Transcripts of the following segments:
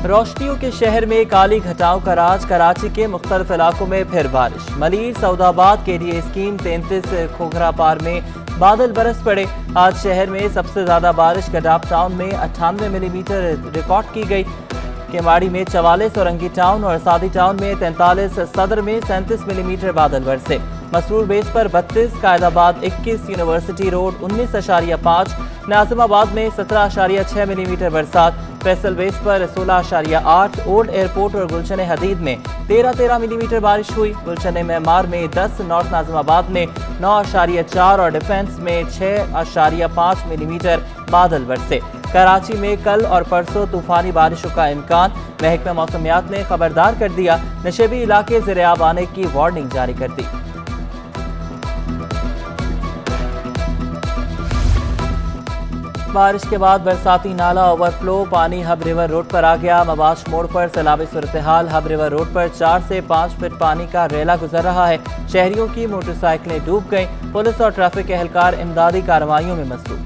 रोशनियों के शहर में काली घटाओं का राज। कराची के मुख्तलिफ इलाकों में फिर बारिश। मलीर, सऊदाबाद, KDA स्कीम, 33 खोखरा पार में बादल बरस पड़े। आज शहर में सबसे ज्यादा बारिश गडाप टाउन में 98 मिलीमीटर रिकॉर्ड की गई। केमाड़ी में 44, औरंगी टाउन और सादी टाउन में 43, सदर में 37 मिलीमीटर बादल बरसे। मसरूर बेस पर 32, कायदाबाद 21, यूनिवर्सिटी रोड 19.5, नाजिमाबाद में 17.6 मिलीमीटर बरसात। फैसल बेस पर 16.8, ओल्ड एयरपोर्ट और गुलशन हदीद में 13 मिलीमीटर बारिश हुई। गुलशन मेमार में 10, नॉर्थ नाजिमाबाद में 9.4 और डिफेंस में 6.5 मिलीमीटर बादल बरसे। कराची में कल और परसों तूफानी बारिशों का इम्कान। महकमा मौसमियात ने खबरदार कर दिया। नशेबी इलाके ज़ेर-ए-आब आने की वार्निंग जारी कर दी। बारिश के बाद बरसाती नाला ओवरफ्लो, पानी हब रिवर रोड पर आ गया। मबाश मोड़ पर सैलाबी सूरत-ए-हाल। हब रिवर रोड पर 4 से 5 फीट पानी का रेला गुजर रहा है। शहरियों की मोटरसाइकिलें डूब गईं। पुलिस और ट्रैफिक एहलकार इमदादी कार्रवाइयों में मसरूफ।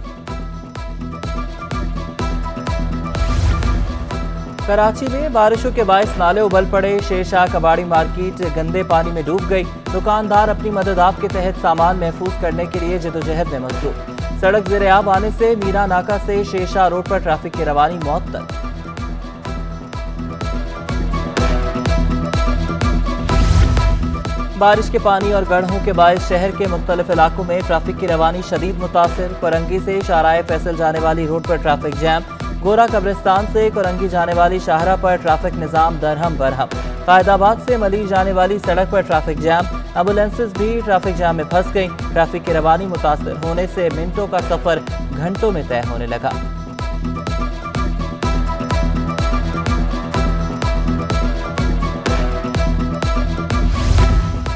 कराची में बारिशों के बायस नाले उबल पड़े। शेरशाह कबाड़ी मार्केट गंदे पानी में डूब गई। दुकानदार अपनी मदद आप के तहत सामान महफूज करने के लिए जदोजहद में मसरूफ। सड़क ज़ेर-ए-आब आने से मीरा नाका से शेरशाह रोड पर ट्रैफिक की रवानी मुअत्तल। बारिश के पानी और गढ़ों के बायस शहर के मुख्तलिफ इलाकों में ट्रैफिक की रवानी शदीद मुतासिर। कोरंगी से शाहराह फैसल जाने वाली रोड पर ट्रैफिक जैम। गोरा कब्रिस्तान से कोरंगी जाने वाली शाहरा पर ट्रैफिक निज़ाम दरहम बरहम। कायदाबाद से मली जाने वाली सड़क पर ट्रैफिक जैम। एम्बुलेंसेज भी ट्रैफिक जैम में फंस गईं। ट्रैफिक की रवानी मुतासिर होने से मिनटों का सफर घंटों में तय होने लगा।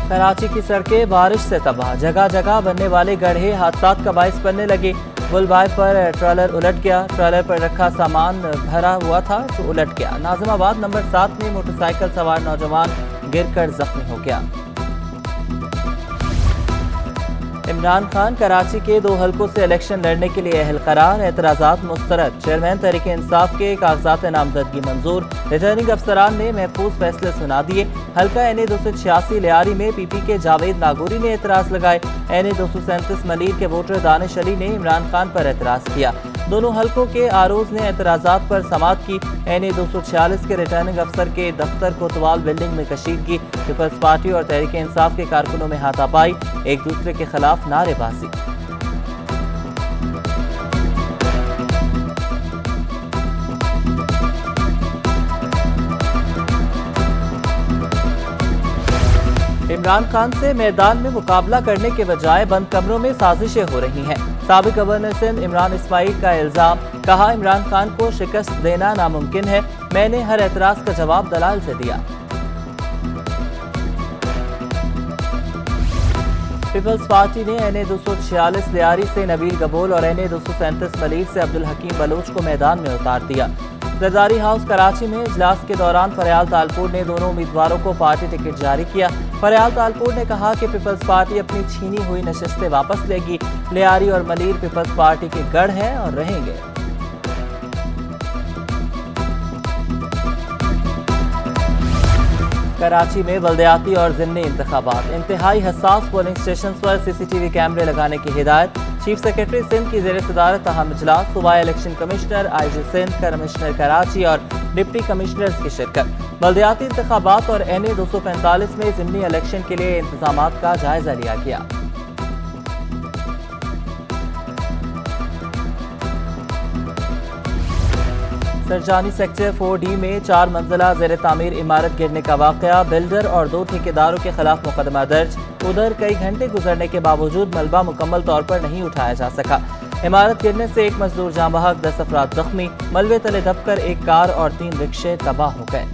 कराची की सड़कें बारिश से तबाह। जगह जगह बनने वाले गड्ढे हादसात का बायस बनने लगे। गुलबाय पर ट्रेलर उलट गया। ट्रेलर पर रखा सामान भरा हुआ था तो उलट गया। नाजिमाबाद नंबर 7 में मोटरसाइकिल सवार नौजवान गिरकर जख्मी हो गया। इमरान खान कराची के 2 हलकों से इलेक्शन लड़ने के लिए अहल करार। एतराज़ात मुस्तरद। चेयरमैन तहरीक इंसाफ के कागजात नामजदगी मंजूर। रिटर्निंग अफसरान ने महफूज फैसले सुना दिए। हल्का NA 286 लियारी में PP के जावेद नागौरी ने एतराज लगाए। NA 237 मलीर के वोटर दानिश अली ने इमरान खान पर एतराज किया। दोनों हलकों के आरोज ने एतराजात पर समाअत की। NA 246 के रिटर्निंग अफसर के दफ्तर कोतवाल बिल्डिंग में कशीदगी। पीपल्स पार्टी और तहरीक इंसाफ के कारकुनों में हाथापाई। एक दूसरे के खिलाफ नारेबाजी। इमरान खान से मैदान में मुकाबला करने के बजाय बंद कमरों में साजिशें हो रही हैं। साबिक गवर्नर सिंध इमरान इस्माइल का इल्जाम। कहा, इमरान खान को शिकस्त देना नामुमकिन है। मैंने हर एतराज का जवाब दलाल से दिया। पीपल्स पार्टी ने NA 246 लियारी से नबील गबोल और NA 237 मलीर से अब्दुल हकीम बलोच को मैदान में उतार दिया। जरदारी हाउस कराची में इजलास के दौरान फरयाल तालपुर ने दोनों उम्मीदवारों को पार्टी टिकट जारी किया। फरयाल तालपुर ने कहा कि पीपल्स पार्टी अपनी छीनी हुई नशिस्तें वापस लेगी। लियारी और मलीर पीपल्स पार्टी के गढ़ हैं और रहेंगे। कराची में बल्दियाती और ज़िमनी इंतखाबात। इंतहाई हसास पोलिंग स्टेशन पर CCTV कैमरे लगाने की हिदायत। चीफ सेक्रेटरी सिंध की ज़ेर सदारत अहम इजलास। सूबाई election commissioner, IG Sindh, commissioner Karachi और डिप्टी कमिश्नर्स की शिरकत। बल्दियाती इंतखाबात और NA 245 में ज़िमनी इलेक्शन के लिए इंतजामात का जायजा लिया गया। सरजानी सेक्टर 4D में 4 मंजिला ज़ेर तामीर इमारत गिरने का वाक़या। बिल्डर और 2 ठेकेदारों के खिलाफ मुकदमा दर्ज। उधर कई घंटे गुजरने के बावजूद मलबा मुकम्मल तौर पर नहीं उठाया जा सका। इमारत गिरने से 1 मजदूर जाँ बहक, 10 अफराद जख्मी। मलबे तले दबकर 1 कार और 3 रिक्शे तबाह हो गए।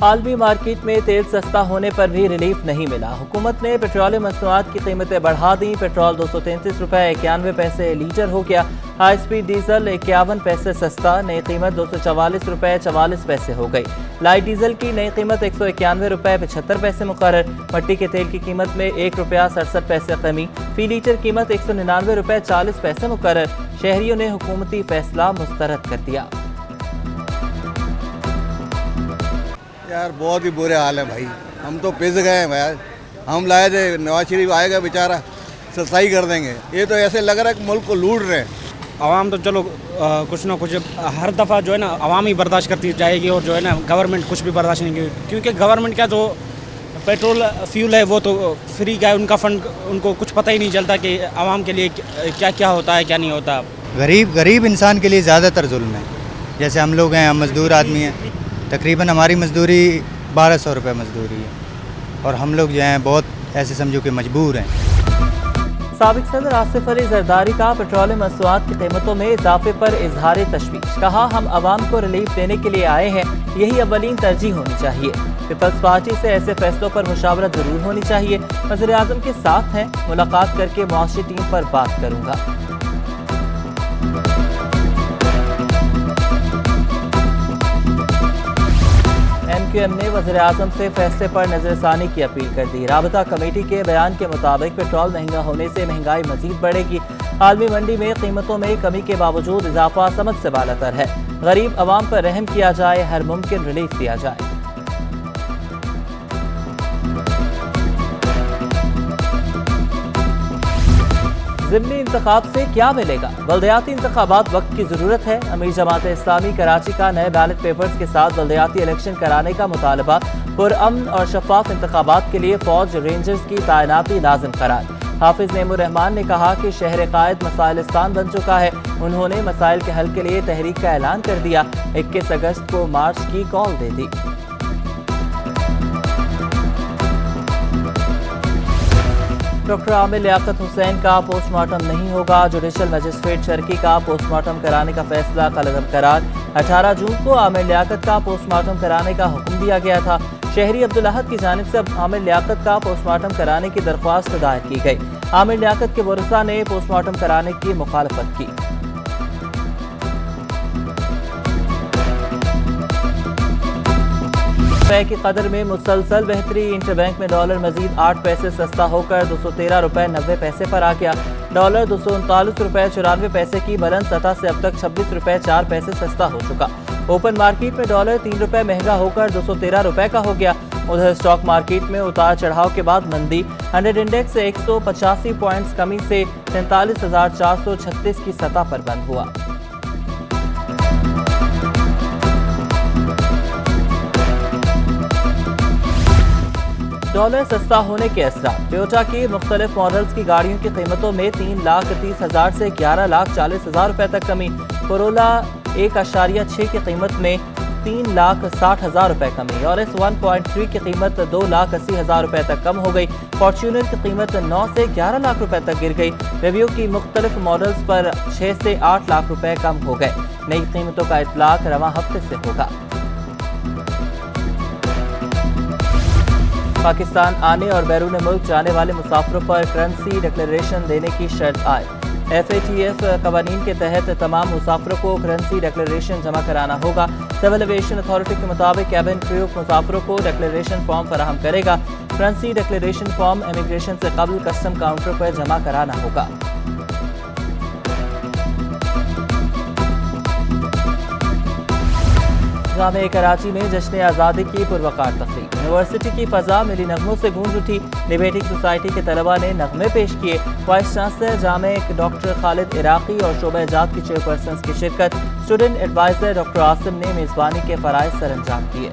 आलमी मार्केट में तेल सस्ता होने पर भी रिलीफ नहीं मिला। हुकूमत ने पेट्रोलियम मसनूआत की कीमतें बढ़ा दी। पेट्रोल 233 रुपये 91 पैसे लीटर हो गया। हाई स्पीड डीजल 51 पैसे सस्ता, नई कीमत 244 रुपये 44 पैसे हो गई। लाइट डीजल की नई कीमत 191 रुपये 75 पैसे मुकर्रर। मट्टी के तेल की कीमत में 1 रुपया 67 पैसे कमी, फी लीटर कीमत 199 रुपये 40 पैसे मुकर्रर। शहरियों ने हुकूमती फैसला मुस्तरद कर दिया। यार बहुत ही बुरे हाल है भाई, हम तो पिस गए हैं भाई। हम लाए थे नवाज शरीफ आएगा बेचारा सफाई कर देंगे, ये तो ऐसे लग रहा है कि मुल्क को लूट रहे हैं। आवाम तो चलो कुछ ना कुछ हर दफ़ा जो है ना आवाम ही बर्दाश्त करती जाएगी और जो है ना गवर्नमेंट कुछ भी बर्दाश्त नहीं करेगी, क्योंकि गवर्नमेंट का जो पेट्रोल फ्यूल है वो तो फ्री का है, उनका फंड उनको कुछ पता ही नहीं चलता कि आवाम के लिए क्या क्या होता है क्या नहीं होता। गरीब इंसान के लिए ज़्यादातर जुल्म है। जैसे हम लोग हैं, हम मज़दूर आदमी हैं, तकरीबन हमारी मज़दूरी 1200 रुपये मज़दूरी है और हम लोग जो हैं बहुत ऐसे समझो कि मजबूर हैं। साबिक सदर आसिफ अली जरदारी का पेट्रोलियम मसनूआत की कीमतों में इजाफे पर इजहार तशवीश। कहा, हम आवाम को रिलीफ देने के लिए आए हैं, यही अव्वलीन तरजीह होनी चाहिए। पीपल्स पार्टी से ऐसे फैसलों पर मुशावरत जरूर होनी चाहिए। वज़ीर आज़म के साथ हैं, मुलाकात करके मुआशी टीम पर बात करूँगा। MQM ने वज़ीर आज़म से फैसले पर नजरसानी की अपील कर दी। राबता कमेटी के बयान के मुताबिक पेट्रोल महंगा होने से महंगाई मजीद बढ़ेगी। आलमी मंडी में कीमतों में कमी के बावजूद इजाफा समझ से बालातर है। गरीब आवाम पर रहम किया जाए, हर मुमकिन रिलीफ दिया जाए। ज़िमनी इंतखाब से क्या मिलेगा? बल्दियाती इंतखाबात वक्त की ज़रूरत है। अमीर जमात इस्लामी कराची का नए बैलेट पेपर्स के साथ बल्दियाती इलेक्शन कराने का मुतालबा। पुरअमन और शफाफ इंतखाबात के लिए फौज रेंजर्स की तैनाती लाजिम करार। हाफिज नेमुर रहमान ने कहा कि शहर कायद मसाइलिस्तान बन चुका है। उन्होंने मसाइल के हल के लिए तहरीक का ऐलान कर दिया। 21 अगस्त को मार्च की कॉल दे दी। डॉक्टर आमिर लियाकत हुसैन का पोस्टमार्टम नहीं होगा। जुडिशल मजिस्ट्रेट शर्की का पोस्टमार्टम कराने का फैसला कलअदम करार। 18 जून को आमिर लियाकत का पोस्टमार्टम कराने का हुक्म दिया गया था। शहरी अब्दुल अहद की जानिब से अब आमिर लियाकत का पोस्टमार्टम कराने की दरख्वास्त दायर की गई। आमिर लियाकत के वरसा ने पोस्टमार्टम कराने की मुखालफत की। रुपए की कदर में मुसलसल बेहतरी। इंटरबैंक में डॉलर मजीद 8 पैसे सस्ता होकर 213 रुपये 90 पैसे पर आ गया। डॉलर 239 रुपये 94 पैसे की बुलंद सतह से अब तक 26 रुपये 4 पैसे सस्ता हो चुका। ओपन मार्केट में डॉलर 3 रुपये महंगा होकर 213 रुपये का हो गया। उधर स्टॉक मार्केट में उतार चढ़ाव के बाद मंदी। 100 इंडेक्स 185 पॉइंट्स कमी से 43,436 की सतह पर बंद हुआ। डॉलर सस्ता होने के असरात। टोयोटा की मुख्तलिफ मॉडल्स की गाड़ियों की कीमतों में 3,30,000 से 11,40,000 रुपए तक कमी। कोरोला 1.6 की कीमत में 3,60,000 रुपए कमी और इस 1.3 की कीमत 2,80,000 रुपए तक कम हो गई। फॉर्च्यूनर की कीमत 9 से 11 लाख रुपए तक गिर गई। रिव्यू की मुख्तलिफ मॉडल्स पर 6 से 8 लाख रुपए कम हो गए। नई कीमतों का इतलाक रवां हफ्ते से होगा। पाकिस्तान आने और बैरून मुल्क जाने वाले मुसाफिरों पर करेंसी डिक्लेरेशन देने की शर्त आए। FATF कवानीन के तहत तमाम मुसाफिरों को करेंसी डिक्लेरेशन जमा कराना होगा। सिविल एविएशन अथॉरिटी के मुताबिक कैबिन क्रू मुसाफिरों को डिक्लेरेशन फॉर्म फराहम करेगा। करेंसी डिक्लेरेशन फॉर्म इमिग्रेशन से कबल कस्टम काउंटर पर जमा कराना होगा। जामे कराची में जश्न आज़ादी की पुरवकार तकरीब। यूनिवर्सिटी की फ़ज़ा मिली नगमों से गूंज उठी। डिबेटिंग सोसाइटी के तलबा ने नगमे पेश किए। वाइस चांसलर जामे डॉक्टर खालिद इराकी और शोबा जात की चेयरपर्सन की शिरकत। स्टूडेंट एडवाइज़र डॉक्टर आसिम ने मेज़बानी के फ़राइज़ सरअंजाम किए।